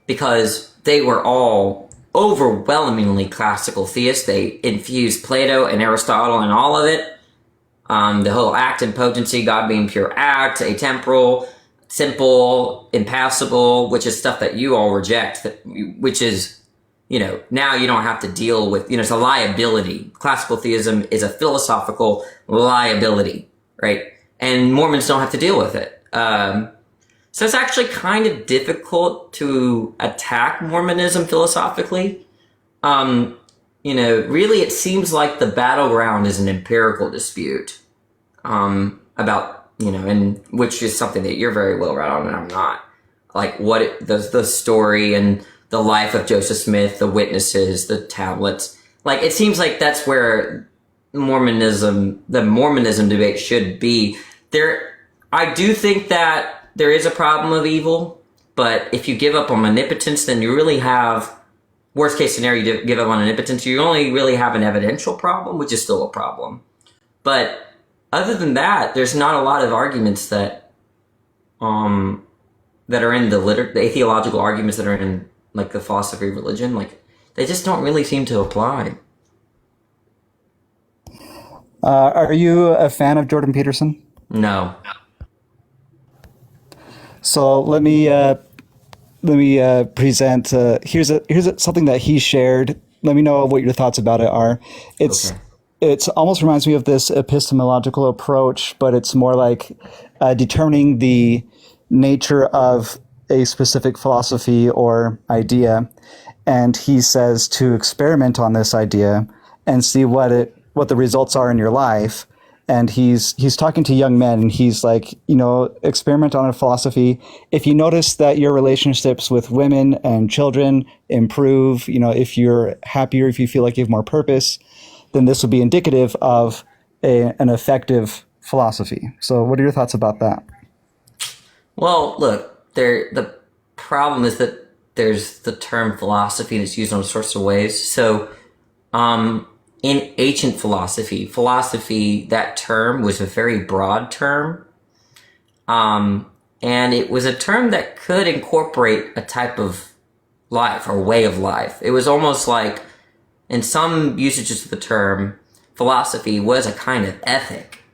because they were all overwhelmingly classical theists. They infused Plato and Aristotle in all of it. The whole act and potency, God being pure act, atemporal, simple, impassible, which is stuff that you all reject, which is, now you don't have to deal with, it's a liability. Classical theism is a philosophical liability, right? And Mormons don't have to deal with it. So it's actually kind of difficult to attack Mormonism philosophically. Really it seems like the battleground is an empirical dispute about, and which is something that you're very well read on and I'm not. Like the story and the life of Joseph Smith, the witnesses, the tablets. Like it seems like that's where the Mormonism debate should be. I do think that there is a problem of evil, but if you give up on omnipotence, then you really have, worst case scenario, you give up on omnipotence, you only really have an evidential problem, which is still a problem. But other than that, there's not a lot of arguments that are in the theological arguments that are in like the philosophy of religion. Like they just don't really seem to apply. Are you a fan of Jordan Peterson? No. So let me present. Here's something that he shared. Let me know what your thoughts about it are. It's Okay. it's almost reminds me of this epistemological approach, but it's more like determining the nature of a specific philosophy or idea. And he says to experiment on this idea and see what the results are in your life. And he's talking to young men and he's like, experiment on a philosophy. If you notice that your relationships with women and children improve, if you're happier, if you feel like you have more purpose, then this would be indicative of an effective philosophy. So what are your thoughts about that? Well, look, the problem is that there's the term philosophy that's used in all sorts of ways. So, in ancient philosophy, that term was a very broad term. And it was a term that could incorporate a type of life or way of life. It was almost like, in some usages of the term, philosophy was a kind of ethic.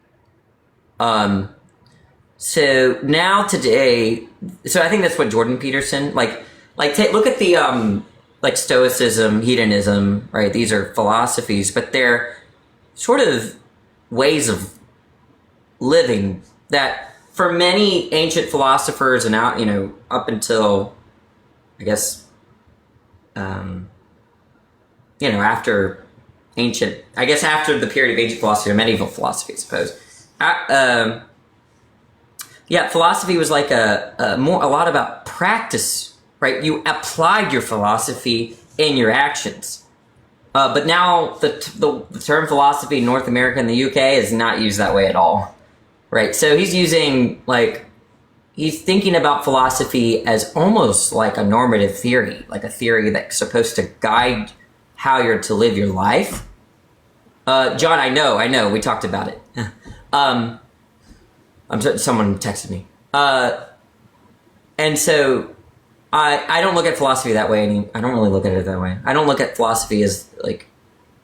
So now today, so I think that's what Jordan Peterson, look at the, like Stoicism, hedonism, right? These are philosophies, but they're sort of ways of living that for many ancient philosophers and up until, I guess, after the period of ancient philosophy or medieval philosophy, I suppose. Philosophy was like a lot about practice, right? You applied your philosophy in your actions. But now the term philosophy in North America and the UK is not used that way at all, right? So he's thinking about philosophy as almost like a normative theory, like a theory that's supposed to guide how you're to live your life. John, I know, we talked about it. Someone texted me. And so I don't look at philosophy that way. I don't really look at it that way. I don't look at philosophy as like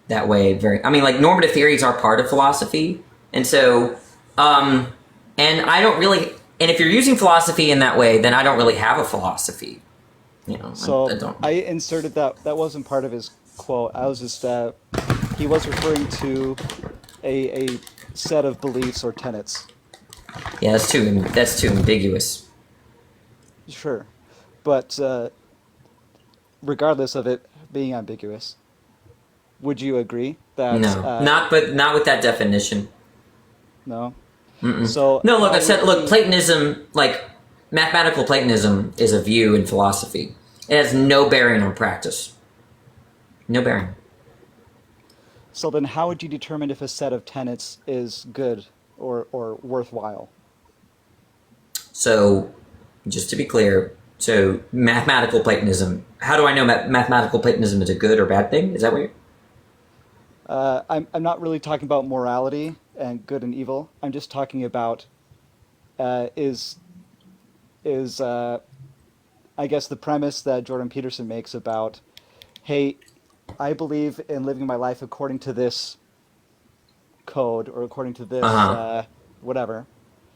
that way. Normative theories are part of philosophy. And so, and if you're using philosophy in that way, then I don't really have a philosophy. So I don't. I inserted that wasn't part of his quote. I was just he was referring to a set of beliefs or tenets. Yeah, that's too ambiguous. Sure, but regardless of it being ambiguous, would you agree that No, not with that definition. no? So No, look, I how said, would look, you? Platonism, like mathematical Platonism, is a view in philosophy. It has no bearing on practice. No bearing. So then, how would you determine if a set of tenets is good or worthwhile? So, just to be clear, so mathematical Platonism. How do I know mathematical Platonism is a good or bad thing? Is that what you're? I'm not really talking about morality and good and evil. I'm just talking about is I guess the premise that Jordan Peterson makes about, hey, I believe in living my life according to this code or according to this Uh-huh. whatever.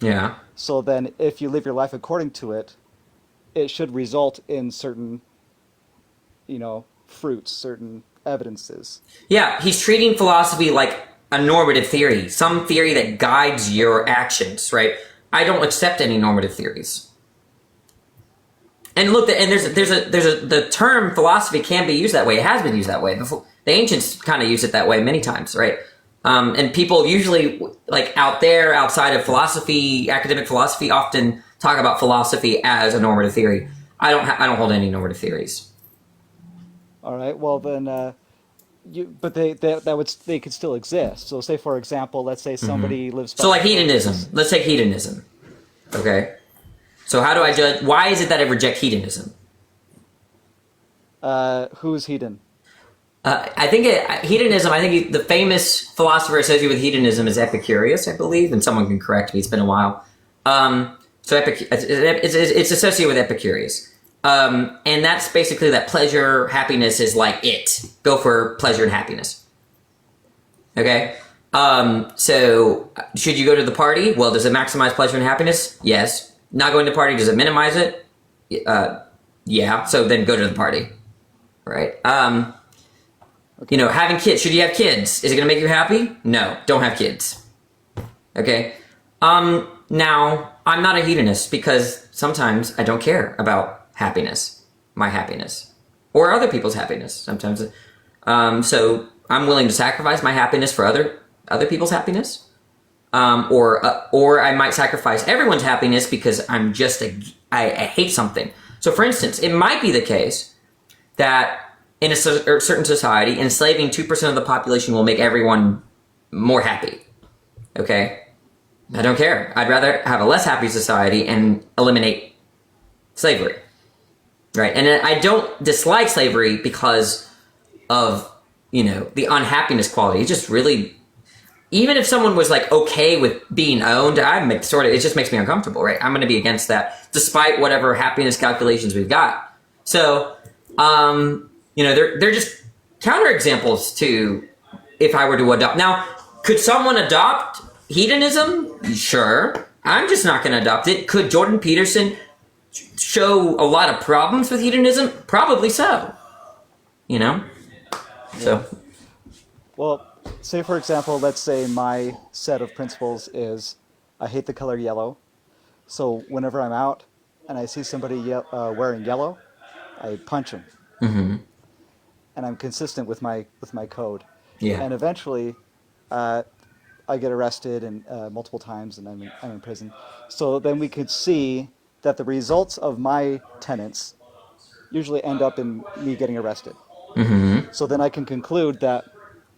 Yeah. So then, if you live your life according to it, it should result in certain, fruits, certain evidences. Yeah, he's treating philosophy like a normative theory, some theory that guides your actions, right? I don't accept any normative theories. And look, and the term philosophy can be used that way. It has been used that way. The ancients kind of use it that way many times, right? And people usually, like out there, outside of philosophy, academic philosophy, often talk about philosophy as a normative theory. I don't hold any normative theories. All right. Well, then, but they could still exist. So, say for example, let's say somebody lives by So, like the code. hedonism. Let's take hedonism. Okay. So, how do I judge? Why is it that I reject hedonism? Who's hedon? I think hedonism. I think the famous philosopher associated with hedonism is Epicurus, I believe, and someone can correct me. It's been a while. So it's associated with Epicurus, and that's basically that pleasure, happiness is like it. Go for pleasure and happiness. Okay. So should you go to the party? Well, does it maximize pleasure and happiness? Yes. Not going to party, does it minimize it? Yeah. So then go to the party, right? Okay. Having kids. Should you have kids? Is it going to make you happy? No. Don't have kids. Okay. Now, I'm not a hedonist because sometimes I don't care about happiness, my happiness, or other people's happiness. Sometimes, so I'm willing to sacrifice my happiness for other people's happiness, or I might sacrifice everyone's happiness because I hate something. So, for instance, it might be the case that in a certain society, enslaving 2% of the population will make everyone more happy. Okay. I don't care. I'd rather have a less happy society and eliminate slavery. Right? And I don't dislike slavery because of, the unhappiness quality. It just really, even if someone was like okay with being owned, it just makes me uncomfortable, right? I'm going to be against that despite whatever happiness calculations we've got. So, they're just counterexamples to if I were to adopt. Now, could someone adopt hedonism? Sure. I'm just not going to adopt it. Could Jordan Peterson show a lot of problems with hedonism? Probably so. So. Well, say for example, let's say my set of principles is I hate the color yellow. So whenever I'm out and I see somebody wearing yellow, I punch them. Mm-hmm. And I'm consistent with my code. Yeah. And eventually, I get arrested and multiple times, and I'm in prison. So then we could see that the results of my tenets usually end up in me getting arrested. Mm-hmm. So then I can conclude that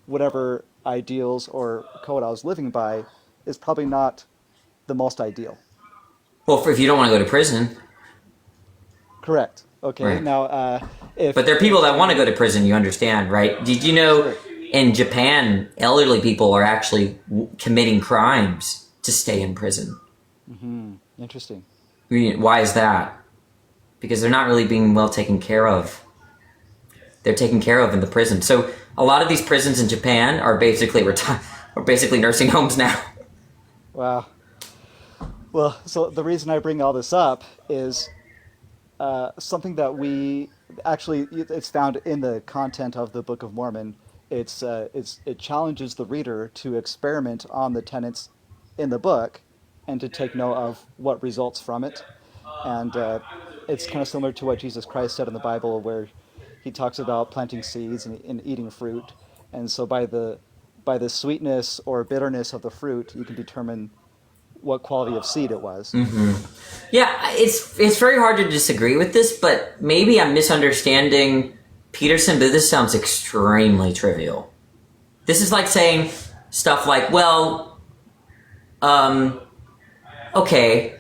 whatever ideals or code I was living by is probably not the most ideal. Well, if you don't want to go to prison. Correct. Okay. Right. Now, but there are people that want to go to prison. You understand, right? Did you know? Sure. In Japan, elderly people are actually committing crimes to stay in prison. Mm-hmm. Interesting. Why is that? Because they're not really being well taken care of. They're taken care of in the prison. So a lot of these prisons in Japan are basically nursing homes now. Wow. Well, so the reason I bring all this up is something that it's found in the content of the Book of Mormon. It challenges the reader to experiment on the tenets in the book and to take note of what results from it. And it's kind of similar to what Jesus Christ said in the Bible, where he talks about planting seeds and eating fruit. And so by the sweetness or bitterness of the fruit, you can determine what quality of seed it was. Mm-hmm. Yeah, it's very hard to disagree with this, but maybe I'm misunderstanding Peterson, but this sounds extremely trivial. This is like saying stuff like, well, okay,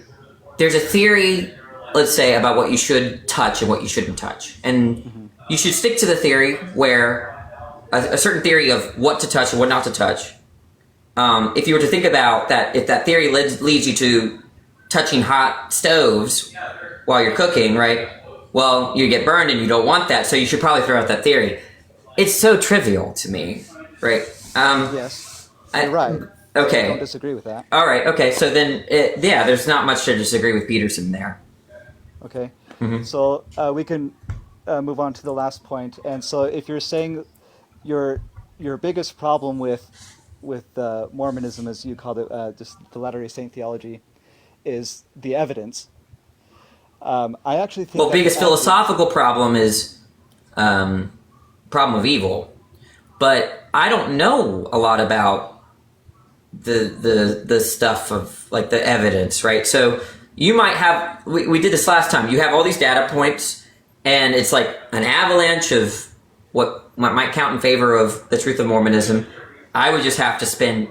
there's a theory, let's say, about what you should touch and what you shouldn't touch. And you should stick to the theory where a certain theory of what to touch and what not to touch. If you were to think about that, if that theory leads you to touching hot stoves while you're cooking, right? well, you get burned and you don't want that, so you should probably throw out that theory. It's so trivial to me, right? Yes, you're I, right. I don't okay. disagree with that. All right. Okay. So then, yeah, there's not much to disagree with Peterson there. Okay, Mm-hmm. so we can move on to the last point. And so, if you're saying your your biggest problem with Mormonism, as you called it, just the Latter-day Saint theology, is the evidence. I actually think Well, that biggest the evidence. philosophical problem is um, problem of evil, but I don't know a lot about the stuff of like the evidence, right? So you might have we did this last time. You have all these data points, and it's like an avalanche of what might count in favor of the truth of Mormonism. I would just have to spend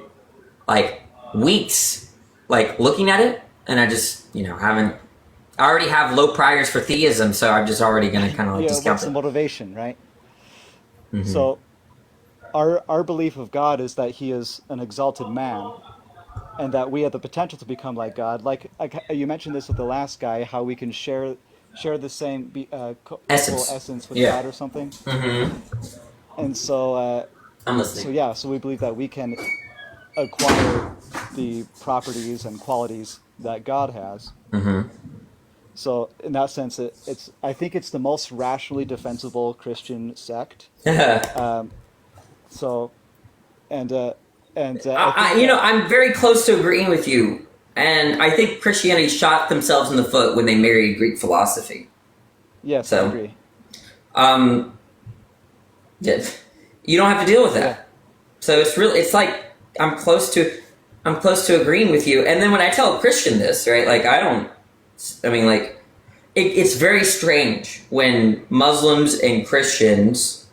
like weeks like looking at it, and I just haven't. I already have low priors for theism, so I'm just already going to kind of like Yeah, discount what's the it. motivation, right? Mm-hmm. So our belief of God is that He is an exalted man, and that we have the potential to become like God. Like you mentioned this with the last guy, how we can share the same equal Essence. essence with Yeah. God or something. Mm-hmm. And so I'm listening. so we believe that we can acquire the properties and qualities that God has. Mm-hmm. So in that sense, it's I think it's the most rationally defensible Christian sect. Um, so and I think that I'm very close to agreeing with you, and I think Christianity shot themselves in the foot when they married Greek philosophy. yes, I So, agree. um, yeah, you don't have to deal with Yeah, that. So it's like I'm close to, I'm close to agreeing with you. And then when I tell a Christian this, right, like I mean, like it's very strange when Muslims and Christians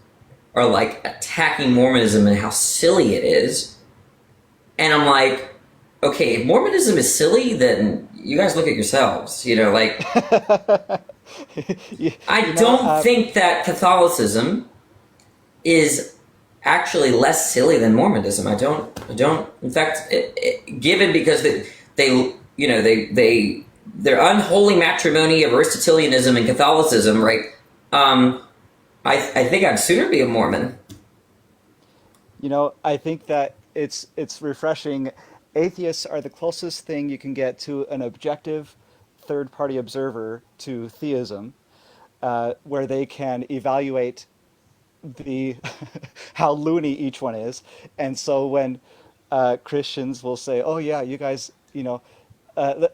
are like attacking Mormonism and how silly it is. And I'm like, okay, if Mormonism is silly, then you guys look at yourselves. Like I you know, don't think that Catholicism is actually less silly than Mormonism. I don't. In fact, given because their unholy matrimony of Aristotelianism and Catholicism, right? Um, I think I'd sooner be a Mormon. I think that it's refreshing. Atheists are the closest thing you can get to an objective third-party observer to theism, where they can evaluate the how loony each one is. And so when Christians will say, "Oh yeah, you guys,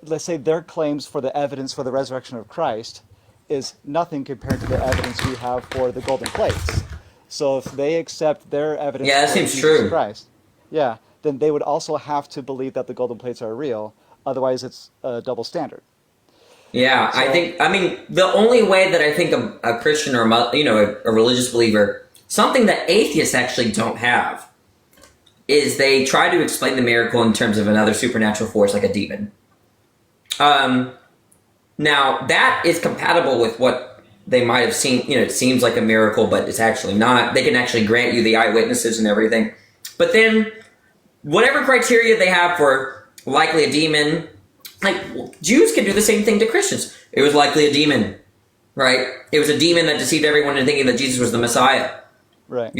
let's say their claims for the evidence for the resurrection of Christ is nothing compared to the evidence we have for the golden plates. So if they accept their evidence Yeah, that for seems Jesus true. Christ, yeah, then they would also have to believe that the golden plates are real. Otherwise, it's a double standard. Yeah, So I mean, the only way that I think a Christian or a religious believer, something that atheists actually don't have, is they try to explain the miracle in terms of another supernatural force like a demon. Um, Now that is compatible with what they might have seen. It seems like a miracle, but it's actually not. They can actually grant you the eyewitnesses and everything. But then, whatever criteria they have for likely a demon, like Jews can do the same thing to Christians. It was likely a demon, right? It was a demon that deceived everyone into thinking that Jesus was the Messiah. right.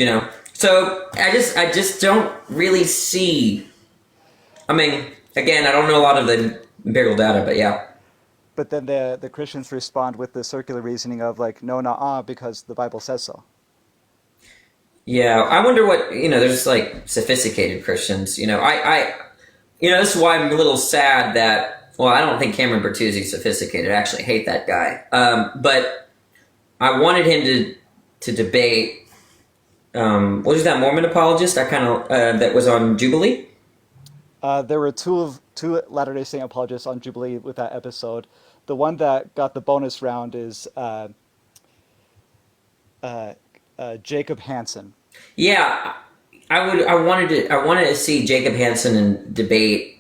So I just don't really see. I mean, again, I don't know a lot of the empirical data, but yeah. But then the Christians respond with the circular reasoning of like, no, nah, because the Bible says so. Yeah, I wonder what There's like sophisticated Christians. This is why I'm a little sad that. Well, I don't think Cameron Bertuzzi's sophisticated. I actually hate that guy. But I wanted him to debate. What was that Mormon apologist? I kind of that was on Jubilee. There were two Latter-day Saint apologists on Jubilee with that episode. The one that got the bonus round is Jacob Hansen. Yeah, I wanted to see Jacob Hansen and debate.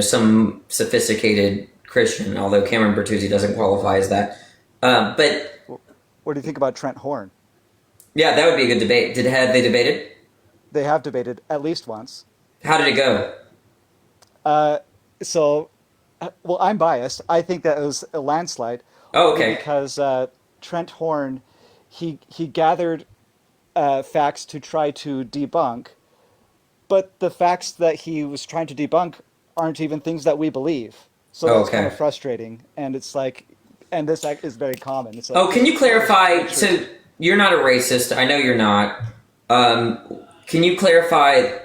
Some sophisticated Christian, although Cameron Bertuzzi doesn't qualify as that. But What do you think about Trent Horn? yeah, that would be a good debate. Had they debated? They have debated at least once. How did it go? So, well, I'm biased. I think that it was a landslide. Oh, only okay. because Trent Horn, he gathered facts to try to debunk, but the facts that he was trying to debunk aren't even things that we believe. So Oh, that's kind of okay. frustrating, and it's like, and this is very common. It's like, Oh, can you make clarify? sure to. So you're not a racist. I know you're not. Can you clarify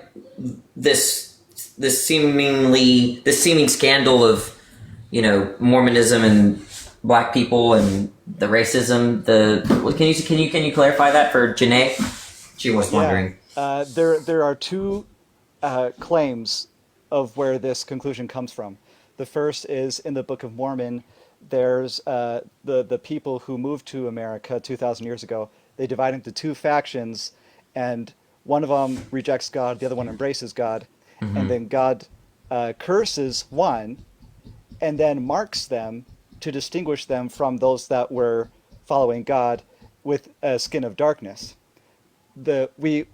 this this seeming scandal of Mormonism and black people and the racism? Can you clarify that for Janae? She was Yeah, wondering. there are two claims of where this conclusion comes from. The first is in the Book of Mormon. There's the people who moved to America 2,000 years ago. They divide into two factions, and one of them rejects God, the other one embraces God, and Hmm. then God curses one, and then marks them to distinguish them from those that were following God with a skin of darkness. The we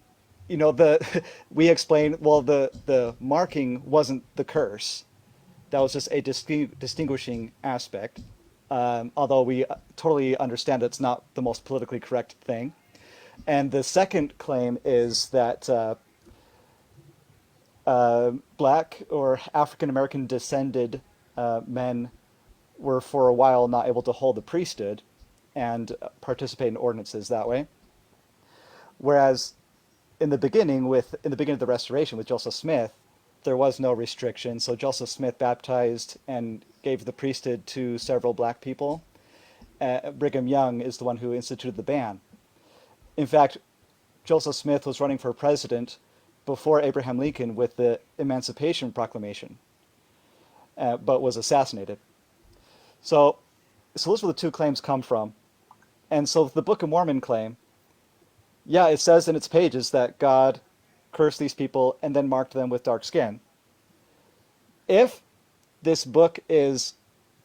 the we explain, well, the marking wasn't the curse. That was just a distinguishing aspect. Although we totally understand it's not the most politically correct thing. And the second claim is that black or African American descended men were for a while not able to hold the priesthood and participate in ordinances that way. Whereas in the beginning of the Restoration with Joseph Smith, there was no restriction. So Joseph Smith baptized and gave the priesthood to several black people. Brigham Young is the one who instituted the ban. In fact, Joseph Smith was running for president before Abraham Lincoln with the Emancipation Proclamation, but was assassinated. So, so those were the two claims come from. And so the Book of Mormon claim, yeah, it says in its pages that God cursed these people and then marked them with dark skin. If this book is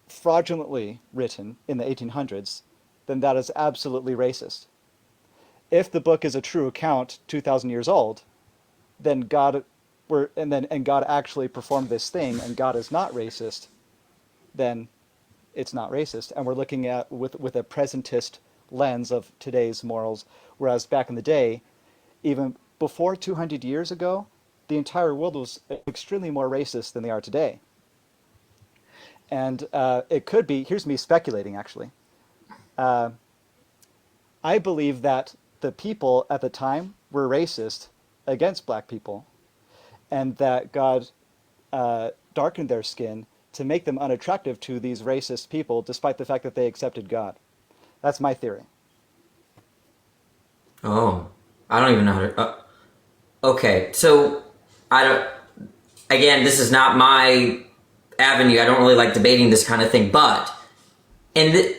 fraudulently written in the 1800s, then that is absolutely racist. If the book is a true account 2,000 years old, then God actually performed this thing and God is not racist, then it's not racist. And we're looking at with a presentist lens of today's morals, whereas back in the day, even before 200 years ago, the entire world was extremely more racist than they are today. And it could be, here's me speculating actually. Uh, I believe that the people at the time were racist against black people, and that God darkened their skin to make them unattractive to these racist people, despite the fact that they accepted God. That's my theory. Oh, I don't even know how to. Okay, so I don't. Again, this is not my avenue. I don't really like debating this kind of thing, but and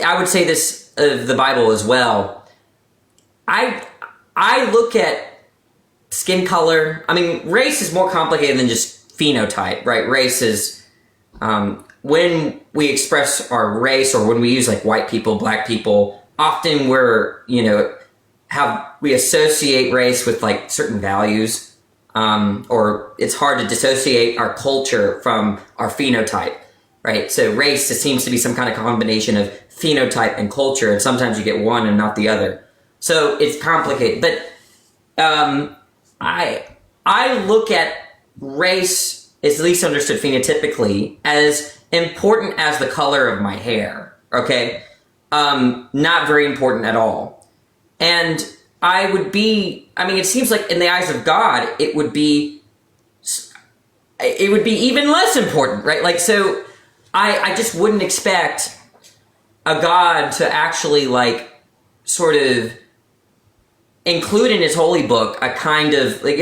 I would say this of the Bible as well. I I look at skin color. I mean, race is more complicated than just phenotype, right? Race is when we express our race or when we use like white people, black people. Often we're have we associate race with like certain values, or it's hard to dissociate our culture from our phenotype, right? So race seems to be some kind of combination of phenotype and culture, and sometimes you get one and not the other. So it's complicated, but I I look at race, at least understood phenotypically, as important as the color of my hair. Okay, not very important at all. And I would be. I mean, it seems like in the eyes of God, it would be even less important, right? Like, so I just wouldn't expect a God to actually like sort of include in his holy book a kind of like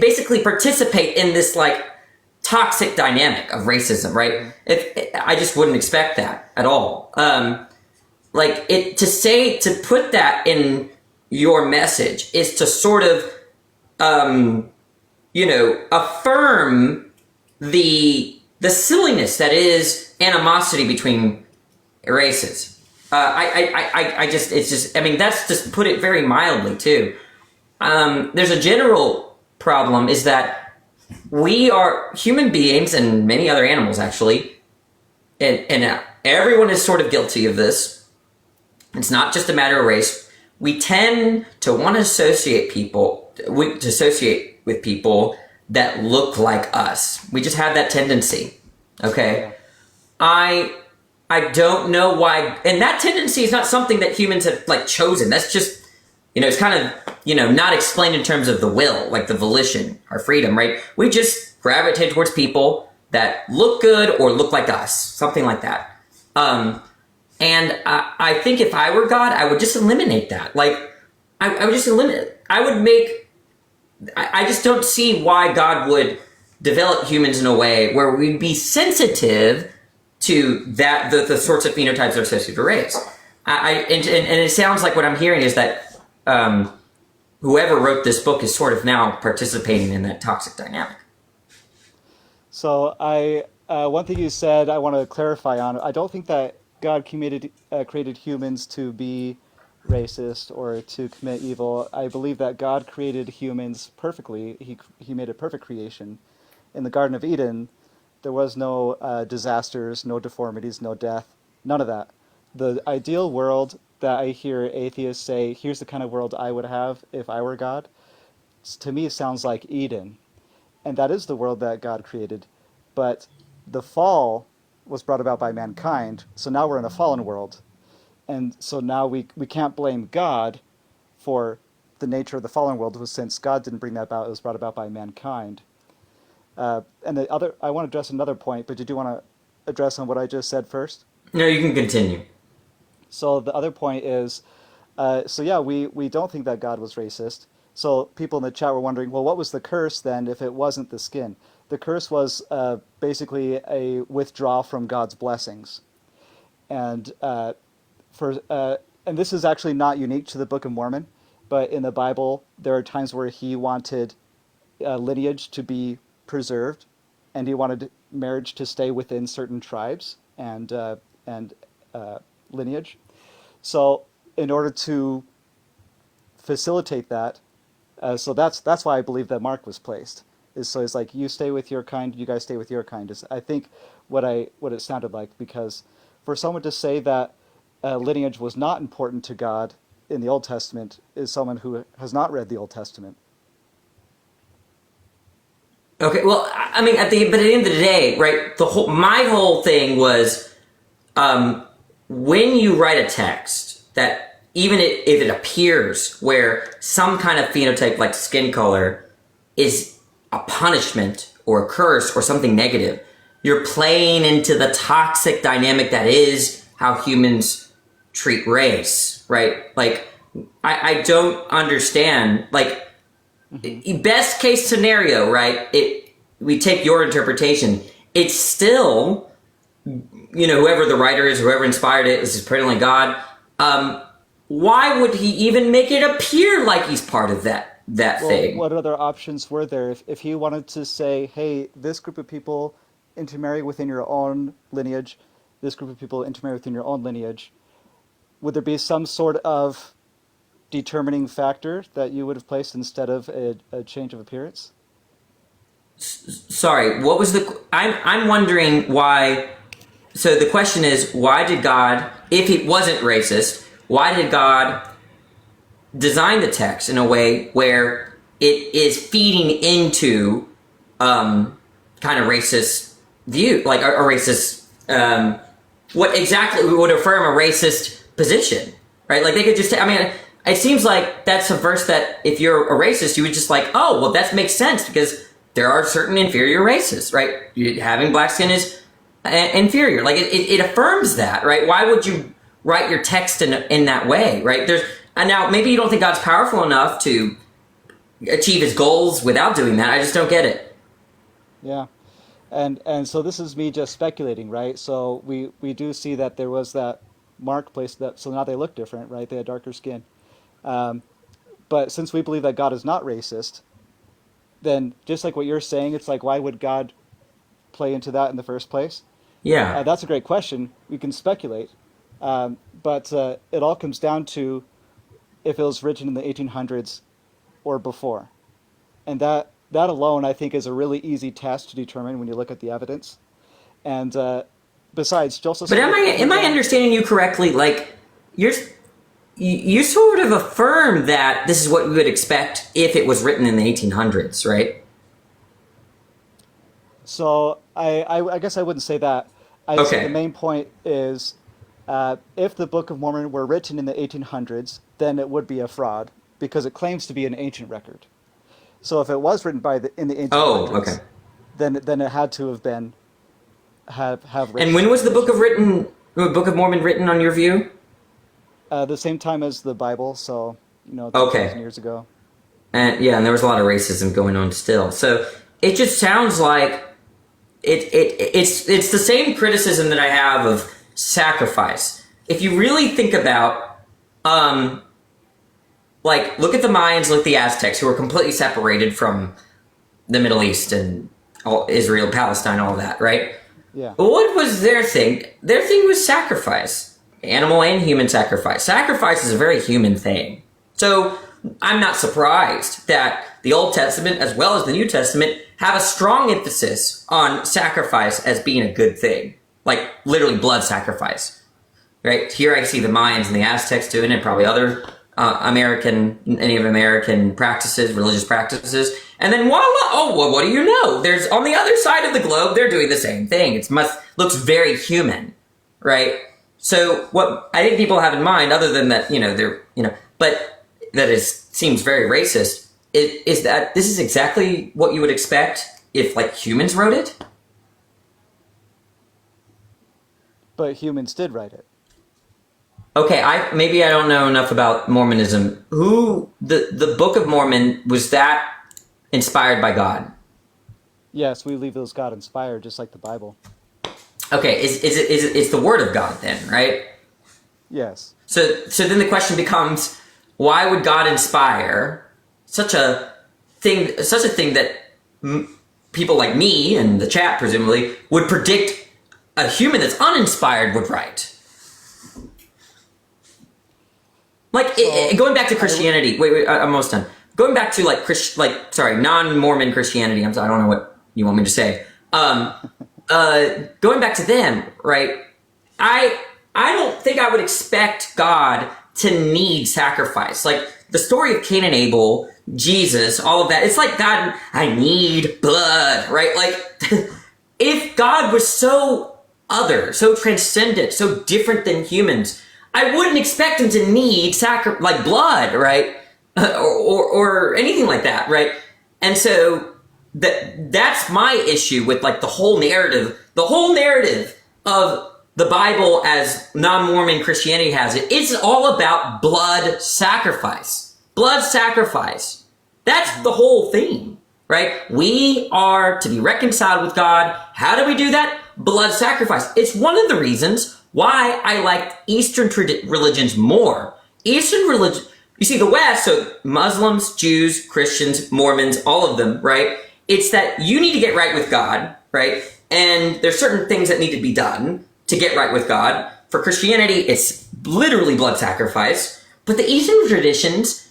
basically participate in this like toxic dynamic of racism, right? If I just wouldn't expect that at all. Like it to put that in your message is to sort of affirm the silliness that is animosity between races. I just, it's just, I mean, that's just put it very mildly too. There's a general problem is that we are human beings and many other animals actually, and everyone is sort of guilty of this. It's not just a matter of race. We tend to want to associate with people that look like us. We just have that tendency. Okay. I don't know why, and that tendency is not something that humans have like chosen. That's just, it's kind of, not explained in terms of the will, like the volition, our freedom, right? We just gravitate towards people that look good or look like us, something like that. And I think if I were God, I would just eliminate that. Like, I would just eliminate, I just don't see why God would develop humans in a way where we'd be sensitive to that, the sorts of phenotypes that are associated with race. And it sounds like what I'm hearing is that whoever wrote this book is sort of now participating in that toxic dynamic. So one thing you said I want to clarify on. I don't think that God created humans to be racist or to commit evil. I believe that God created humans perfectly. He made a perfect creation. In the Garden of Eden, there was no disasters, no deformities, no death, none of that. The ideal world that I hear atheists say, here's the kind of world I would have if I were God, to me sounds like Eden. And that is the world that God created. But the fall was brought about by mankind, so now we're in a fallen world. And so now we can't blame God for the nature of the fallen world, since God didn't bring that about, it was brought about by mankind. And I want to address another point, but did you want to address on what I just said first? No, you can continue. So the other point is, we don't think that God was racist. So people in the chat were wondering, well, what was the curse then if it wasn't the skin? The curse was basically a withdrawal from God's blessings. And and this is actually not unique to the Book of Mormon, but in the Bible, there are times where he wanted lineage to be preserved, and he wanted marriage to stay within certain tribes and lineage. So in order to facilitate that, so that's why I believe that Mark was placed. So it's like, you stay with your kind, you guys stay with your kind. Is I think what it sounded like, because for someone to say that lineage was not important to God in the Old Testament is someone who has not read the Old Testament. Okay, well, I mean, at the end of the day, right? My whole thing was, when you write a text that even if it appears where some kind of phenotype like skin color is a punishment or a curse or something negative, you're playing into the toxic dynamic that is how humans treat race, right? Like, I don't understand, like, best case scenario, right? We take your interpretation. It's still, whoever the writer is, whoever inspired it, this is apparently God. Why would he even make it appear like he's part of that thing? What other options were there? If he wanted to say, hey, this group of people intermarry within your own lineage, this group of people intermarry within your own lineage, would there be some sort of determining factor that you would have placed instead of a change of appearance? Sorry, what was I'm wondering why. So the question is, why did God, if he wasn't racist, why did God design the text in a way where it is feeding into kind of racist view, like a racist, what exactly would affirm a racist position, right? Like they could just, it seems like that's a verse that if you're a racist, you would just like, oh, well, that makes sense because there are certain inferior races, right? Having black skin is inferior. Like it affirms that, right? Why would you write your text in that way, right? And now maybe you don't think God's powerful enough to achieve his goals without doing that. I just don't get it. Yeah. And so this is me just speculating, right? So we do see that there was that mark placed, that so now they look different, right? They had darker skin. But since we believe that God is not racist, then just like what you're saying, it's like, why would God play into that in the first place? Yeah. That's a great question. We can speculate. But it all comes down to if it was written in the 1800s or before. And that alone, I think, is a really easy test to determine when you look at the evidence. And Besides, Joseph But Smith. am I understanding you correctly? Like, you're you sort of affirm that this is what we would expect if it was written in the 1800s, right? So I guess I wouldn't say that. I'd say the Okay. main point is, if the Book of Mormon were written in the 1800s, then it would be a fraud because it claims to be an ancient record. So if it was written in the Oh, okay. 1800s, then it had to have been have And rich when was tradition. The Book of Mormon written on your view? The same time as the Bible, so 2,000 Okay. years ago. And yeah, and there was a lot of racism going on still. So it just sounds like it's the same criticism that I have of sacrifice. If you really think about um like look at the Mayans, look at the Aztecs, who were completely separated from the Middle East and all Israel, Palestine, all of that, right? Yeah. What was their thing? Their thing was sacrifice. Animal and human sacrifice. Sacrifice is a very human thing. So I'm not surprised that the Old Testament as well as the New Testament have a strong emphasis on sacrifice as being a good thing. Like literally blood sacrifice. Right? Here I see the Mayans and the Aztecs doing it, probably other Native American practices, religious practices. And then voila, oh, well, what do you know? There's on the other side of the globe, they're doing the same thing. Looks very human, right? So what I think people have in mind, other than that, but that seems very racist, is that this is exactly what you would expect if like humans wrote it. But humans did write it. Okay, maybe I don't know enough about Mormonism. Who the Book of Mormon, was that inspired by God? Yes, we believe it was God inspired, just like the Bible. Okay, it's the Word of God then, right? Yes. So then the question becomes, why would God inspire such a thing that people like me and the chat presumably would predict a human that's uninspired would write? Like So going back to I would. Christianity. Wait, I'm almost done. Going back to non-Mormon Christianity. I don't know what you want me to say. Going back to them, right? I I don't think I would expect God to need sacrifice. Like the story of Cain and Abel, Jesus, all of that. It's like God, I need blood, right? Like if God was so other, so transcendent, so different than humans, I wouldn't expect him to need like blood, right? Or anything like that, right? And so that's my issue with like the whole narrative of the Bible as non-Mormon Christianity has it. It's all about blood sacrifice. Blood sacrifice. That's the whole theme, right? We are to be reconciled with God. How do we do that? Blood sacrifice. It's one of the reasons why I like Eastern religions more. Eastern religion, you see the West, so Muslims, Jews, Christians, Mormons, all of them, right? It's that you need to get right with God, right? And there's certain things that need to be done to get right with God. For Christianity, it's literally blood sacrifice. But the Eastern traditions,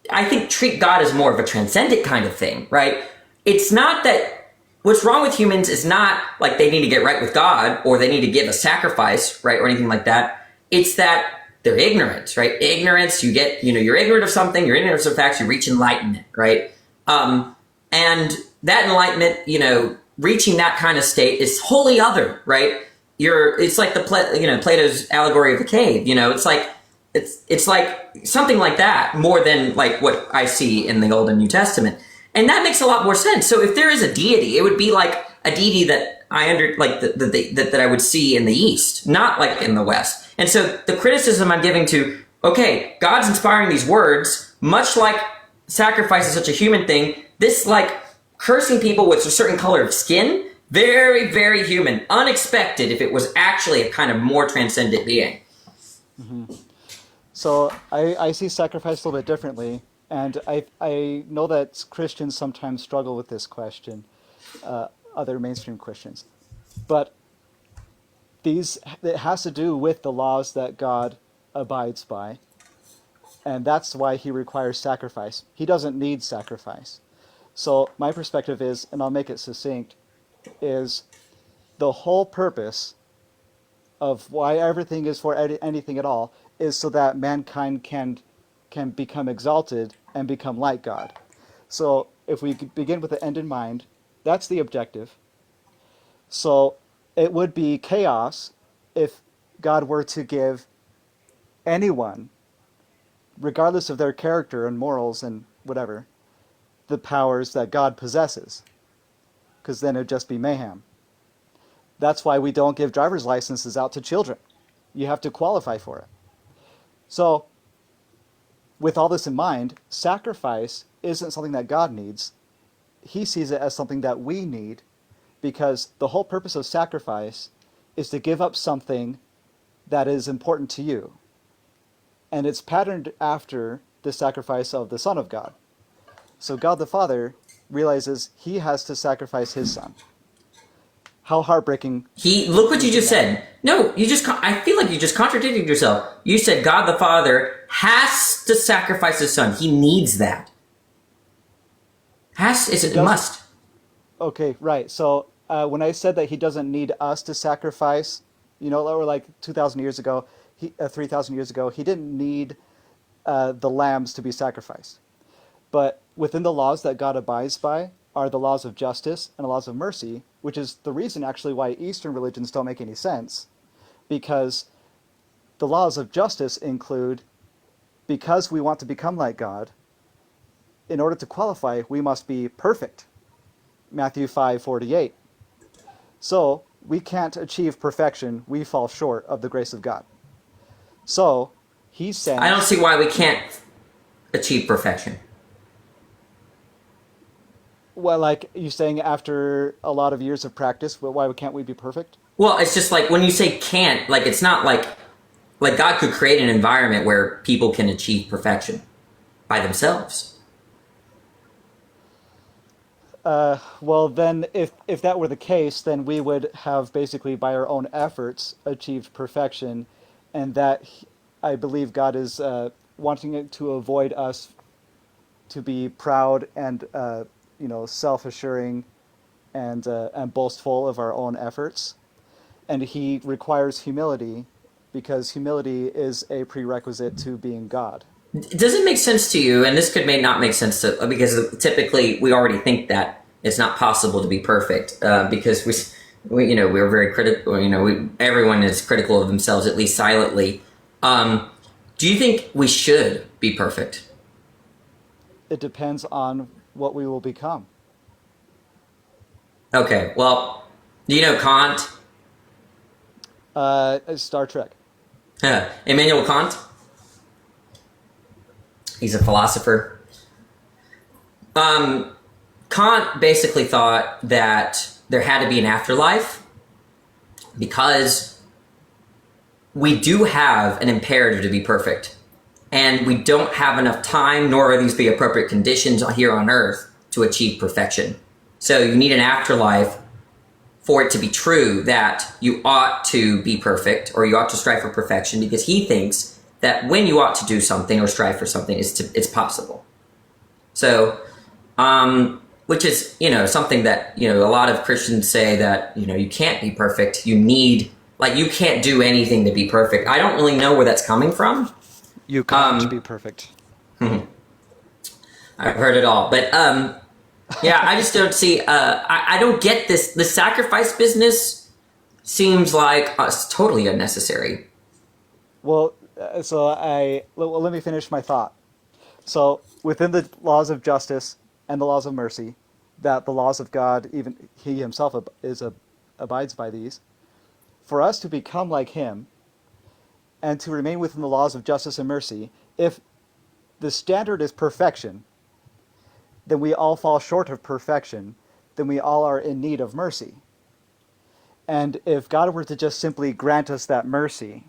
I think, treat God as more of a transcendent kind of thing, right? It's not that what's wrong with humans is not like they need to get right with God or they need to give a sacrifice, right? Or anything like that. It's that they're ignorant, right? Ignorance, you're ignorant of something, you're ignorant of some facts, you reach enlightenment, right? And that enlightenment, reaching that kind of state is wholly other, right? It's like Plato's allegory of the cave, it's like something like that more than like what I see in the Old and New Testament. And that makes a lot more sense. So if there is a deity, it would be like a deity that that I would see in the East, not like in the West. And so the criticism I'm giving to, okay, God's inspiring these words, much like sacrifice is such a human thing, this like cursing people with a certain color of skin, very, very human, unexpected if it was actually a kind of more transcendent being. Mm-hmm. So I see sacrifice a little bit differently, and I know that Christians sometimes struggle with this question, other mainstream Christians, but it has to do with the laws that God abides by, and that's why he requires sacrifice. He doesn't need sacrifice. So my perspective is, and I'll make it succinct, is the whole purpose of why everything is for anything at all is so that mankind can become exalted and become like God. So if we begin with the end in mind, that's the objective. So it would be chaos if God were to give anyone, regardless of their character and morals and whatever, the powers that God possesses, because then it'd just be mayhem. That's why we don't give driver's licenses out to children. You have to qualify for it. So, with all this in mind, sacrifice isn't something that God needs. He sees it as something that we need, because the whole purpose of sacrifice is to give up something that is important to you. And it's patterned after the sacrifice of the Son of God. So God the Father realizes he has to sacrifice his son. How heartbreaking. Look what you just said. No, I feel like you just contradicted yourself. You said God the Father has to sacrifice his son. He needs that. It must. Okay, right. So when I said that he doesn't need us to sacrifice, or like 2,000 years ago, 3,000 years ago, he didn't need the lambs to be sacrificed. But within the laws that God abides by are the laws of justice and the laws of mercy, which is the reason actually why Eastern religions don't make any sense. Because the laws of justice include, because we want to become like God, in order to qualify, we must be perfect. Matthew 5:48. So we can't achieve perfection. We fall short of the grace of God. So he's saying, I don't see why we can't achieve perfection. well, like you saying after a lot of years of practice, why can't we be perfect? Well, it's just like when you say can't, like it's not like God could create an environment where people can achieve perfection by themselves. Well, then if that were the case, then we would have basically by our own efforts achieved perfection, and that I believe God is wanting it to avoid us to be proud and self-assuring and boastful of our own efforts, and He requires humility because humility is a prerequisite to being God. Does it make sense to you? And this may not make sense to, because typically we already think that it's not possible to be perfect because we're very critical. Everyone is critical of themselves, at least silently. Do you think we should be perfect? It depends on what we will become. Okay, well, do you know Kant? Star Trek. Immanuel Kant? He's a philosopher. Kant basically thought that there had to be an afterlife because we do have an imperative to be perfect. And we don't have enough time, nor are these the appropriate conditions here on earth to achieve perfection. So you need an afterlife for it to be true that you ought to be perfect or you ought to strive for perfection, because he thinks that when you ought to do something or strive for something, it's possible. So, which is, something that, a lot of Christians say that, you can't be perfect. You can't do anything to be perfect. I don't really know where that's coming from. You can't be perfect. I've heard it all. But, yeah, I just don't see, I don't get this. The sacrifice business seems like totally unnecessary. Well, let me finish my thought. So within the laws of justice and the laws of mercy, that the laws of God, even he himself abides by these, for us to become like him and to remain within the laws of justice and mercy, if the standard is perfection, then we all fall short of perfection, then we all are in need of mercy. And if God were to just simply grant us that mercy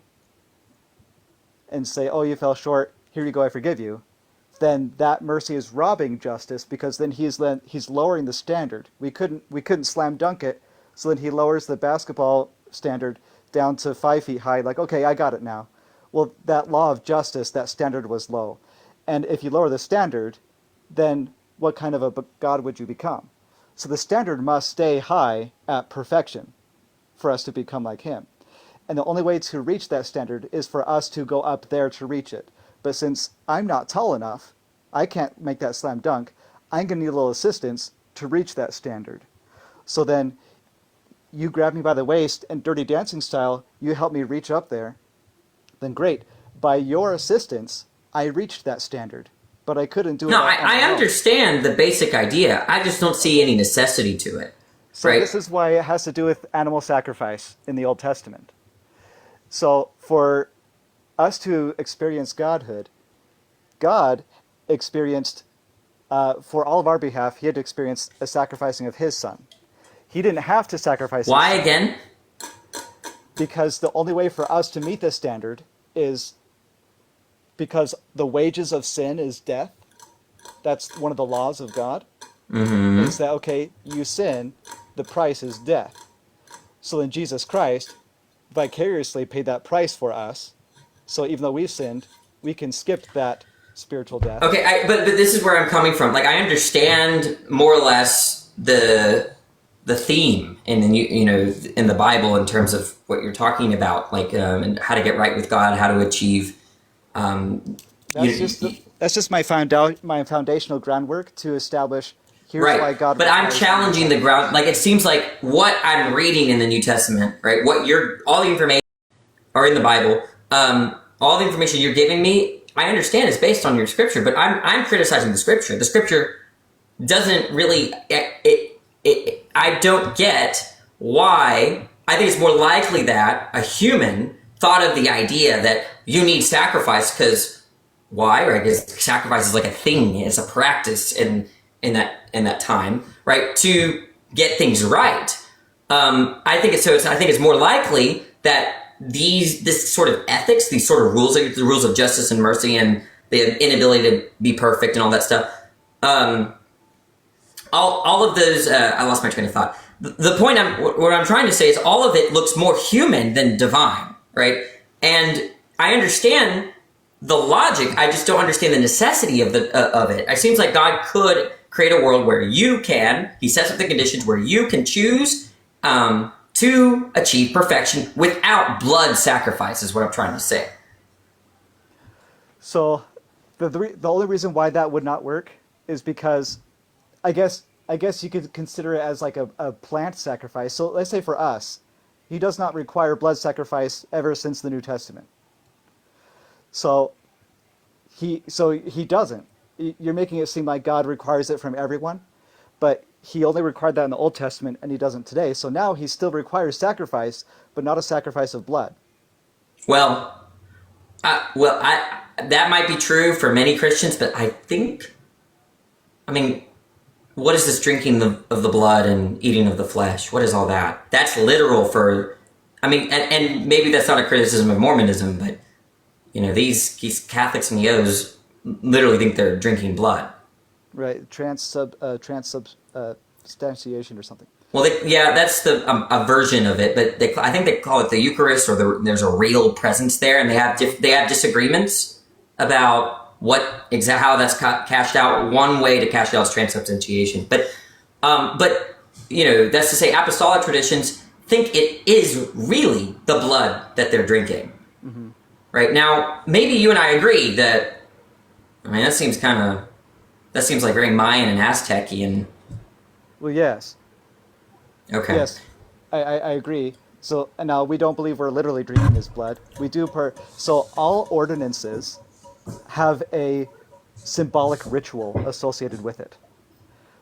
and say, oh, you fell short, here you go, I forgive you, then that mercy is robbing justice, because then he's lowering the standard. We couldn't slam dunk it, so then he lowers the basketball standard down to 5 feet high, like, okay, I got it now. Well, that law of justice, that standard was low. And if you lower the standard, then what kind of a God would you become? So the standard must stay high at perfection for us to become like him. And the only way to reach that standard is for us to go up there to reach it. But since I'm not tall enough, I can't make that slam dunk, I'm going to need a little assistance to reach that standard. So then you grab me by the waist and Dirty Dancing style, you help me reach up there. Then great. By your assistance, I reached that standard. But I couldn't do it No, on my I own. understand the basic idea. I just don't see any necessity to it. So right? this is why it has to do with animal sacrifice in the Old Testament. So for us to experience godhood, God experienced, for all of our behalf, he had to experience a sacrificing of his son. He didn't have to sacrifice Why his son, again? because the only way for us to meet this standard is because the wages of sin is death. That's one of the laws of God. Is that, okay, you sin, the price is death. So then Jesus Christ vicariously paid that price for us. So even though we've sinned, we can skip that spiritual death. Okay, but this is where I'm coming from. Like, I understand more or less the theme in the Bible in terms of what you're talking about, like and how to get right with God, how to achieve. That's just my foundational groundwork to establish here's right. why God. But I'm challenging the ground. Like, it seems like what I'm reading in the New Testament, right? All the information are in the Bible. All the information you're giving me, I understand is based on your scripture, but I'm criticizing the scripture. The scripture doesn't really. I don't get why. I think it's more likely that a human thought of the idea that you need sacrifice because why? Right? Because sacrifice is like a thing, it's a practice in that time, right? To get things right. I think it's more likely that this sort of ethics, these sort of rules, like the rules of justice and mercy, and the inability to be perfect and all that stuff. All of those. I lost my train of thought. The point what I'm trying to say is all of it looks more human than divine, right? And I understand the logic. I just don't understand the necessity of it. It seems like God could create a world where he sets up the conditions where you can choose to achieve perfection without blood sacrifice, is what I'm trying to say. So the only reason why that would not work is because I guess you could consider it as like a plant sacrifice. So let's say for us, he does not require blood sacrifice ever since the New Testament. So he doesn't. You're making it seem like God requires it from everyone, but he only required that in the Old Testament, and he doesn't today. So now he still requires sacrifice, but not a sacrifice of blood. Well, that might be true for many Christians, but what is this drinking of the blood and eating of the flesh? What is all that? That's literal and maybe that's not a criticism of Mormonism, but these Catholics and Yos literally think they're drinking blood. Right, transubstantiation or something. Well, that's a version of it, but I think they call it the Eucharist, or there's a real presence there, and they have disagreements about how that's cashed out. One way to cash it out is transubstantiation, but that's to say apostolic traditions think it is really the blood that they're drinking. Mm-hmm. Right now, maybe you and I agree that. That seems like very Mayan and Aztec-y and. Well, yes. Okay. Yes, I agree. So now we don't believe we're literally drinking his blood. We do so all ordinances have a symbolic ritual associated with it.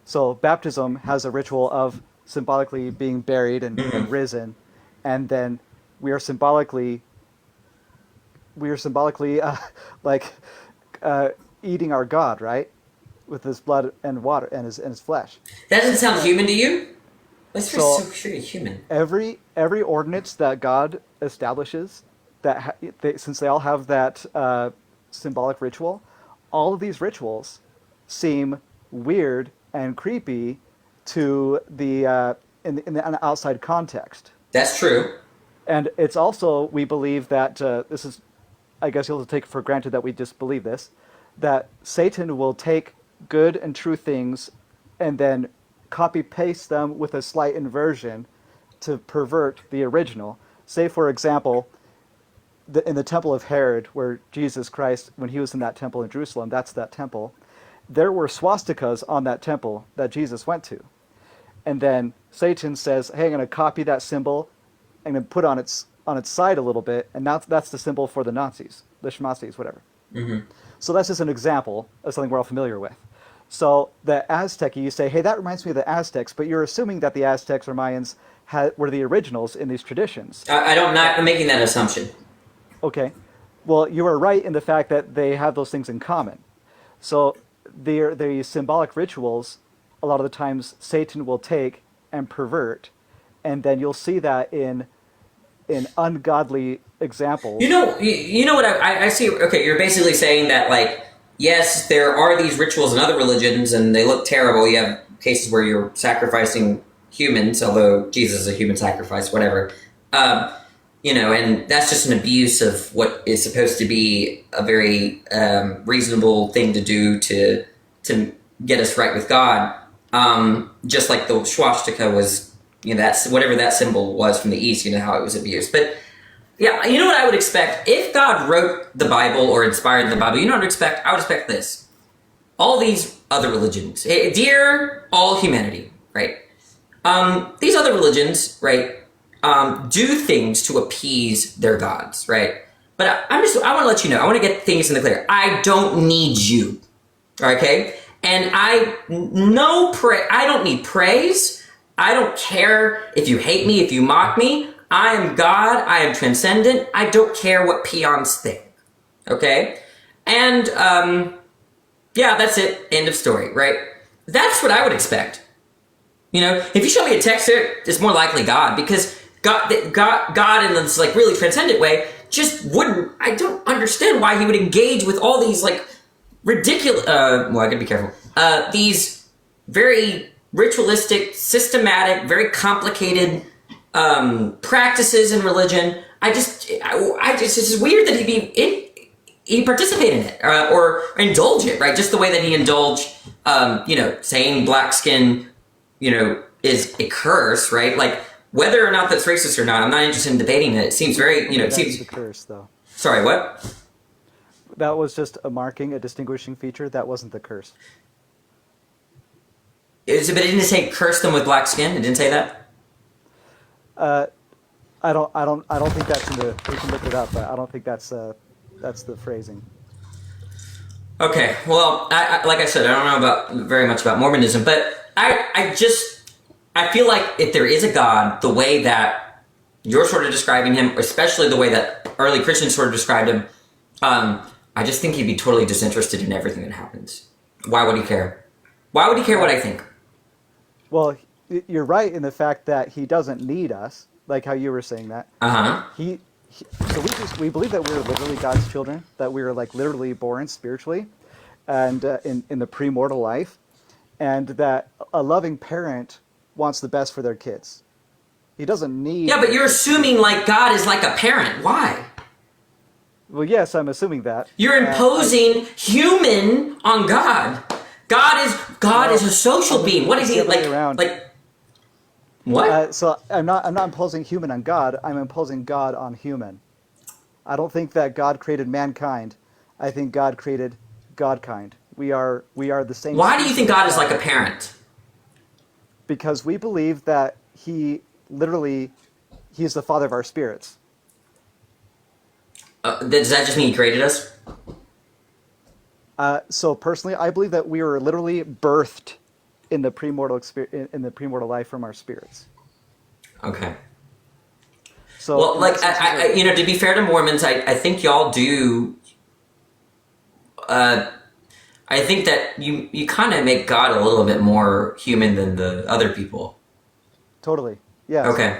So baptism has a ritual of symbolically being buried and risen, and then we are symbolically eating our God, right, with his blood and water and his flesh. That doesn't sound human to you? That's So pretty human. Every ordinance that God establishes, since they all have that symbolic ritual, all of these rituals seem weird and creepy to the in the outside context. That's true. And it's also, we believe that this is, I guess you'll take for granted that we disbelieve this, that Satan will take good and true things and then copy paste them with a slight inversion to pervert the original. say for example, in the temple of Herod, where Jesus Christ, when he was in that temple in Jerusalem, that's that temple, there were swastikas on that temple that Jesus went to. And then Satan says, hey, I'm going to copy that symbol, I'm going to put on its side a little bit, and now that's the symbol for the Nazis, the Schmazis, whatever. Mm-hmm. So that's just an example of something we're all familiar with. So the Aztec, you say, hey, that reminds me of the Aztecs, but you're assuming that the Aztecs or Mayans were the originals in these traditions. I'm not making that assumption. Okay. Well, you are right in the fact that they have those things in common. So the symbolic rituals, a lot of the times Satan will take and pervert, and then you'll see that in ungodly examples. You know what I see. Okay, you're basically saying that, like, yes, there are these rituals in other religions, and they look terrible. You have cases where you're sacrificing humans, although Jesus is a human sacrifice, whatever. And that's just an abuse of what is supposed to be a very reasonable thing to do to get us right with God. Just like the swastika was, that's whatever that symbol was from the East, how it was abused. But yeah, you know what I would expect? If God wrote the Bible or inspired the Bible, you know what I would expect? I would expect this. All these other religions, dear all humanity, right? These other religions, right, do things to appease their gods, right? But I want to let you know, I want to get things in the clear. I don't need you, okay? And I don't need praise. I don't care if you hate me, if you mock me. I am God. I am transcendent. I don't care what peons think. Okay? And, yeah, that's it. End of story, right? That's what I would expect. If you show me a text here, it's more likely God, because God in this, like, really transcendent way just wouldn't, I don't understand why he would engage with all these, like, ridiculous, I gotta be careful, these very ritualistic, systematic, very complicated practices in religion. It's just weird that he participate in it or indulge it, right? Just the way that he indulged, saying black skin, is a curse, right? Like, whether or not that's racist or not, I'm not interested in debating it. It seems very, That's the curse, though. Sorry, what? That was just a marking, a distinguishing feature. That wasn't the curse. But it didn't say curse them with black skin. It didn't say that. I don't think that's in the. We can look it up, but I don't think that's the phrasing. Okay, well, I like I said, I don't know very much about Mormonism, but I feel like if there is a God, the way that you're sort of describing him, especially the way that early Christians sort of described him, I just think he'd be totally disinterested in everything that happens. Why would he care? Why would he care what I think? Well, you're right in the fact that he doesn't need us, like how you were saying that. Uh-huh. So we believe that we're literally God's children, that we are, like, literally born spiritually, and in the premortal life, and that a loving parent wants the best for their kids. He doesn't need. Yeah, but you're assuming, like, God is like a parent. Why? Well, yes, I'm assuming that. You're imposing human on God. God is a social being. What is he like? Around. Like what? So I'm not imposing human on God. I'm imposing God on human. I don't think that God created mankind. I think God created Godkind. We are the same. Why do you think God is like a parent? Because we believe that he is the father of our spirits. Does that just mean he created us? So personally, I believe that we were literally birthed in the premortal life from our spirits. Okay. So, well, like, to be fair to Mormons, I think y'all do. I think that you kind of make God a little bit more human than the other people. Totally. Yes. Okay.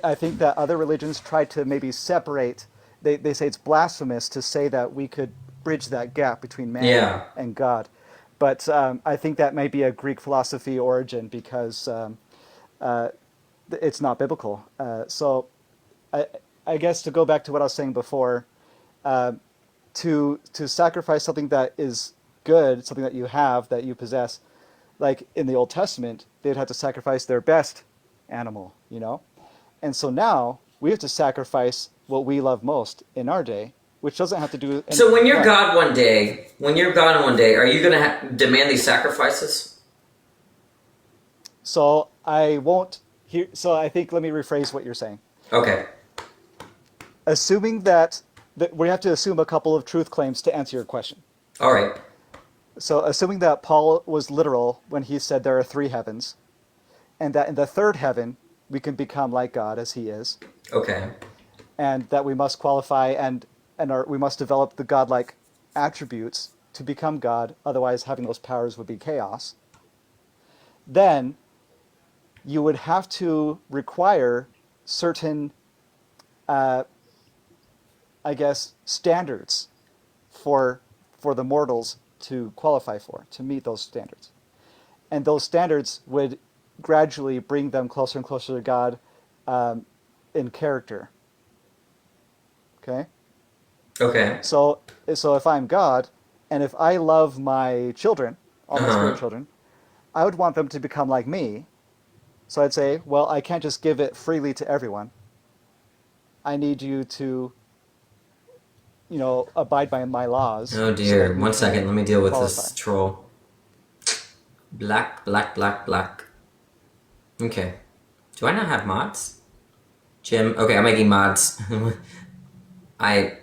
I think that other religions try to maybe separate. They say it's blasphemous to say that we could bridge that gap between man and God. But I think that may be a Greek philosophy origin because it's not biblical. So I guess to go back to what I was saying before, to sacrifice something that is good, something that you have, that you possess, like in the Old Testament, they'd have to sacrifice their best animal, And so now we have to sacrifice what we love most in our day, which doesn't have to do with So when you're God one day, are you going to demand these sacrifices? So I won't hear. So I think let me rephrase what you're saying. Okay. Assuming that we have to assume a couple of truth claims to answer your question. All right. So assuming that Paul was literal when he said there are three heavens, and that in the third heaven we can become like God as He is, Okay. and that we must qualify we must develop the godlike attributes to become God. Otherwise, having those powers would be chaos. Then you would have to require certain, I guess, standards for the mortals to qualify for, to meet those standards. And those standards would gradually bring them closer and closer to God in character. Okay? Okay. So if I'm God, and if I love my children, all my spirit children, I would want them to become like me. So I'd say, well, I can't just give it freely to everyone. I need you to, abide by my laws. Oh so dear. that we 1 can second. Let me deal with qualify. this troll. Black, black, black, black. Okay. Do I not have mods? Jim. Okay, I'm making mods. My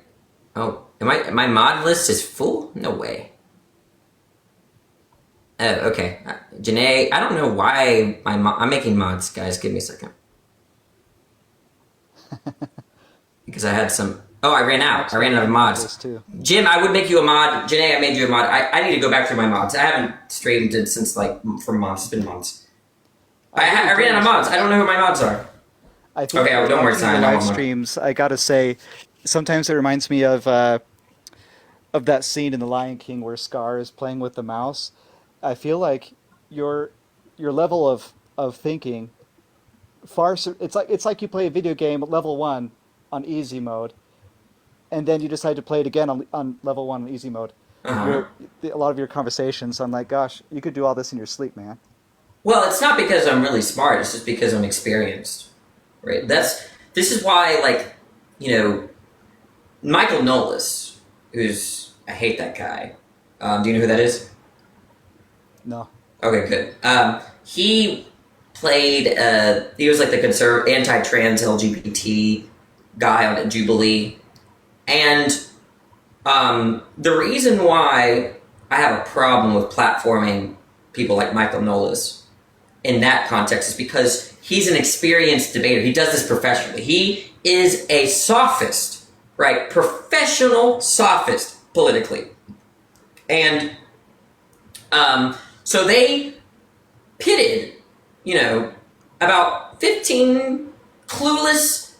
mod list is full? No way. Oh, okay. Janae, I don't know why I'm making mods, guys. Give me a second. Because I had some... Oh, I ran out. I ran out of mods. Too. Jim, I would make you a mod. Janae, I made you a mod. I need to go back through my mods. I haven't streamed it since, for months. It's been months. I ran out of mods. I don't know who my mods are. I think Okay, don't worry, Simon. Live streams, I gotta say, sometimes it reminds me of that scene in The Lion King where Scar is playing with the mouse. I feel like your level of thinking it's like you play a video game at level 1 on easy mode, and then you decide to play it again on level 1 on easy mode. A lot of your conversations, I'm like, gosh, you could do all this in your sleep, man. Well, it's not because I'm really smart. It's just because I'm experienced, right? This is why, Michael Knowles, I hate that guy. Do you know who that is? No. Okay, good. He played, he was like the anti-trans LGBT guy on Jubilee. And the reason why I have a problem with platforming people like Michael Knowles in that context is because he's an experienced debater. He does this professionally. He is a sophist, right? Professional sophist politically. And so they pitted, about 15 clueless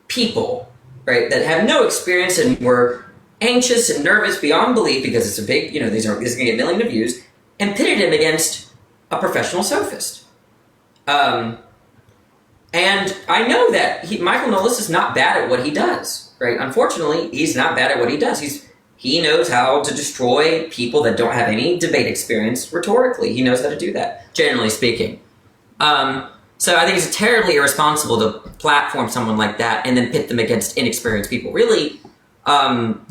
people, right, that have no experience and were anxious and nervous beyond belief because it's a big, this is going to get millions of views, and pitted him against a professional sophist. And I know that Michael Knowles is not bad at what he does, right? Unfortunately, he's not bad at what he does. He knows how to destroy people that don't have any debate experience rhetorically. He knows how to do that, generally speaking. So I think it's terribly irresponsible to platform someone like that and then pit them against inexperienced people. Really,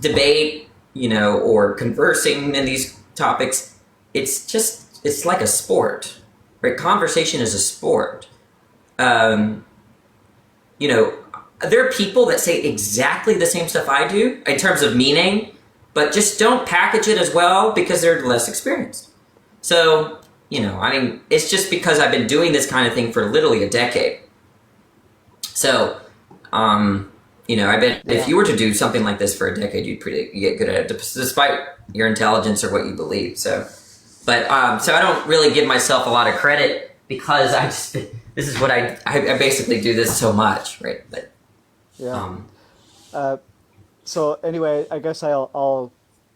debate, or conversing in these topics, it's like a sport, right? Conversation is a sport. There are people that say exactly the same stuff I do in terms of meaning, but just don't package it as well because they're less experienced. So, it's just because I've been doing this kind of thing for literally a decade. So, if you were to do something like this for a decade, you get good at it, despite your intelligence or what you believe. So I don't really give myself a lot of credit because this is what I basically do this so much, right? But, so anyway, I guess I'll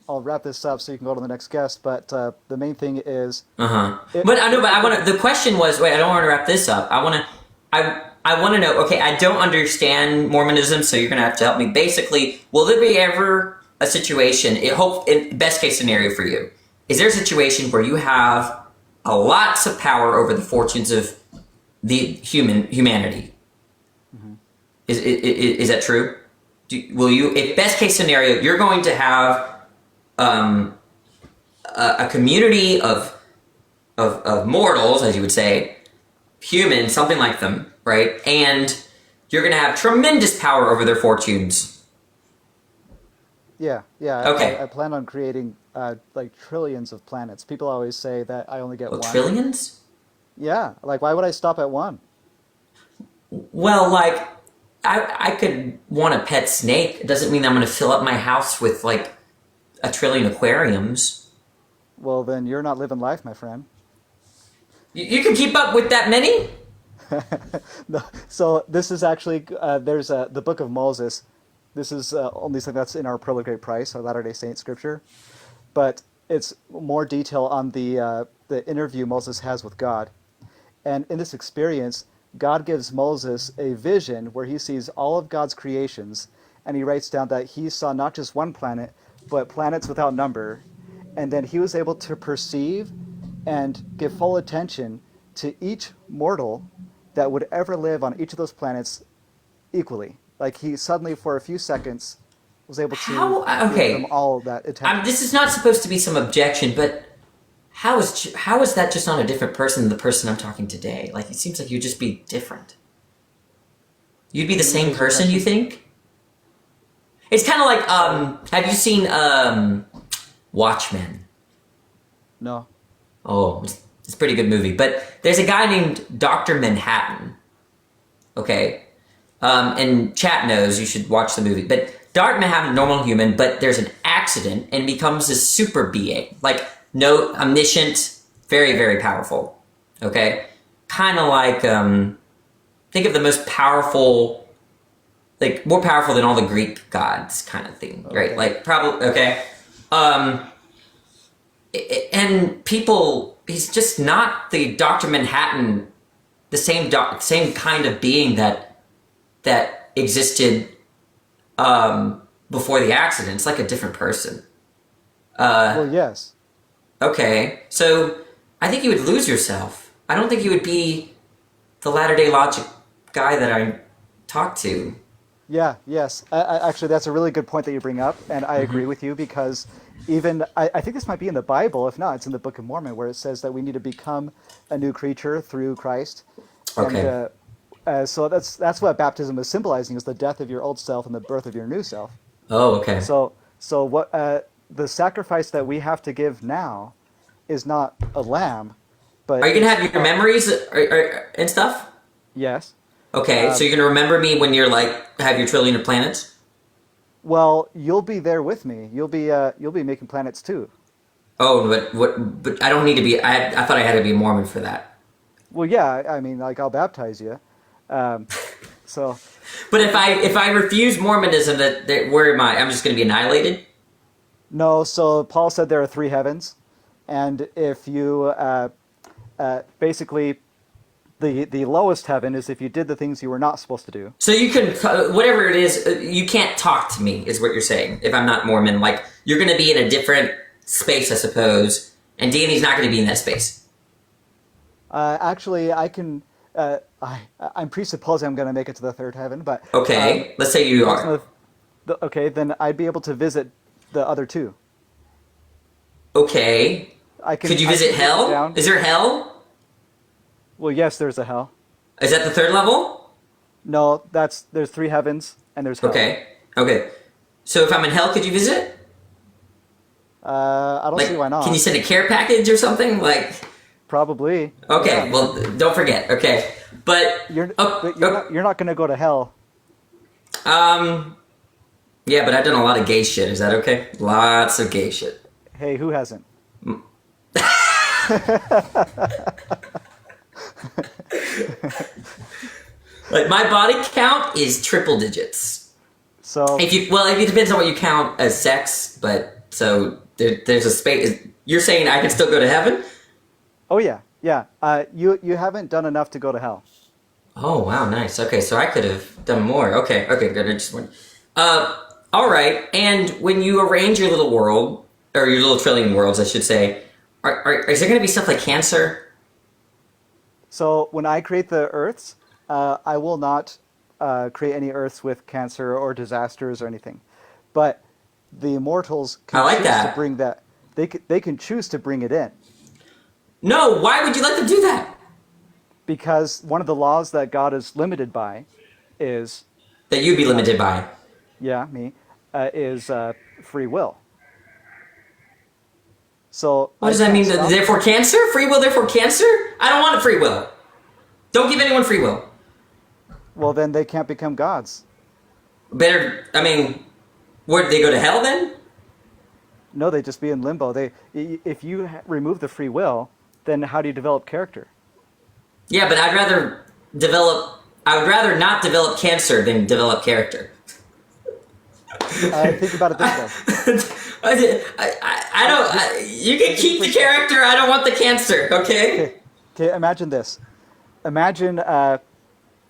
wrap this up so you can go to the next guest. But the main thing is, But I know. But I want to. The question was, wait, I don't want to wrap this up. I want to know. Okay, I don't understand Mormonism, so you're going to have to help me. Basically, will there be ever a situation? Best case scenario for you, is there a situation where you have lots of power over the fortunes of the humanity? Is that true? Will you, if best case scenario, you're going to have a community of mortals, as you would say, humans, something like them, right? And you're going to have tremendous power over their fortunes. Yeah, yeah. Okay. I plan on creating like trillions of planets. People always say that I only get Well, one. trillions? Yeah, like why would I stop at one? Well, like, I could want a pet snake. It doesn't mean I'm going to fill up my house with, like, a trillion aquariums. Well, then you're not living life, my friend. You can keep up with that many? No, so this is actually there's the Book of Moses. This is only something that's in our Pearl of Great Price, our Latter-day Saint scripture, but it's more detail on the interview Moses has with God. And in this experience, God gives Moses a vision where he sees all of God's creations, and he writes down that he saw not just one planet, but planets without number, and then he was able to perceive and give full attention to each mortal that would ever live on each of those planets equally. Like he suddenly, for a few seconds, was able to give them all that attention. This is not supposed to be some objection, but how is that just not a different person than the person I'm talking today? Like, it seems like you'd just be different. You'd be the same person, you think? It's kind of like, have you seen Watchmen? No. Oh, it's a pretty good movie. But there's a guy named Dr. Manhattan. Okay? And chat knows you should watch the movie. But Dr. Manhattan, normal human, but there's an accident and becomes a super being. Like, no, omniscient, very, very powerful. Okay? Kind of like, think of the most powerful, like, more powerful than all the Greek gods kind of thing, right? Okay. Like, probably, okay? And people, he's just not the Dr. Manhattan, the same kind of being that existed before the accident. It's like a different person. Well, yes. Okay, so I think you would lose yourself. I don't think you would be the LatterDayLogic guy that I talked to. Yeah, yes. Actually, that's a really good point that you bring up, and I agree with you because even I think this might be in the Bible. If not, it's in the Book of Mormon where it says that we need to become a new creature through Christ. Okay. And so that's what baptism is symbolizing: is the death of your old self and the birth of your new self. Oh, okay. So what the sacrifice that we have to give now is not a lamb, but Are you gonna have your memories and stuff? yes. Okay, so you're gonna remember me when you're like have your trillion of planets? Well, you'll be there with me. You'll be making planets too. Oh, but I don't need to be. I thought I had to be Mormon for that. Well, yeah. I mean, like I'll baptize you. So. But if I refuse Mormonism, that where am I? I'm just gonna be annihilated. No. So Paul said there are three heavens, and if you basically. The lowest heaven is if you did the things you were not supposed to do. So you can, whatever it is, you can't talk to me, is what you're saying, if I'm not Mormon. Like, you're going to be in a different space, I suppose, and Danny's not going to be in that space. Actually, I can... I'm presupposing I'm going to make it to the third heaven, but... Okay, let's say you are. Okay, then I'd be able to visit the other two. Okay. Could you visit hell? Is there hell? Well, yes, there's a hell. Is that the third level? No, there's three heavens, and there's hell. Okay. So if I'm in hell, could you visit? I don't see why not. Can you send a care package or something? Like... Probably. Okay, yeah. Well, don't forget. Okay. But you're not going to go to hell. Yeah, but I've done a lot of gay shit. Is that okay? Lots of gay shit. Hey, who hasn't? Like, my body count is triple digits. So it depends on what you count as sex, but so there's a space. You're saying I can still go to heaven? Oh yeah. You haven't done enough to go to hell. Oh wow, nice. Okay, so I could have done more. Okay, good. I just went. All right. And when you arrange your little world, or your little trillion worlds, I should say, is there going to be stuff like cancer? So when I create the Earths, I will not create any Earths with cancer or disasters or anything. But the immortals I can like choose to that. bring that. They can choose to bring it in No, why would you let them do that? because one of the laws that God is limited by is That you'd be limited by. yeah me is free will. So What I does that can't mean? stop. Therefore cancer? Free will, therefore cancer? I don't want free will. Don't give anyone free will. Well, then they can't become gods. Better, I mean, where did they go to hell then? No, they just be in limbo. If you remove the free will, then how do you develop character? Yeah, but I would rather not develop cancer than develop character. Think about it this way. I don't, you can keep the character, I don't want the cancer, okay? Okay, imagine this. Imagine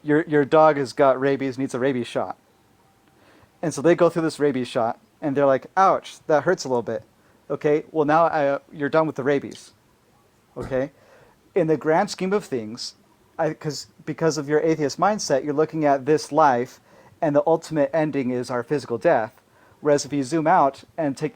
your dog has got rabies, needs a rabies shot. And so they go through this rabies shot, and they're like, ouch, that hurts a little bit. Okay, well, now you're done with the rabies. Okay? In the grand scheme of things, because of your atheist mindset, you're looking at this life, and the ultimate ending is our physical death. Whereas if you zoom out and take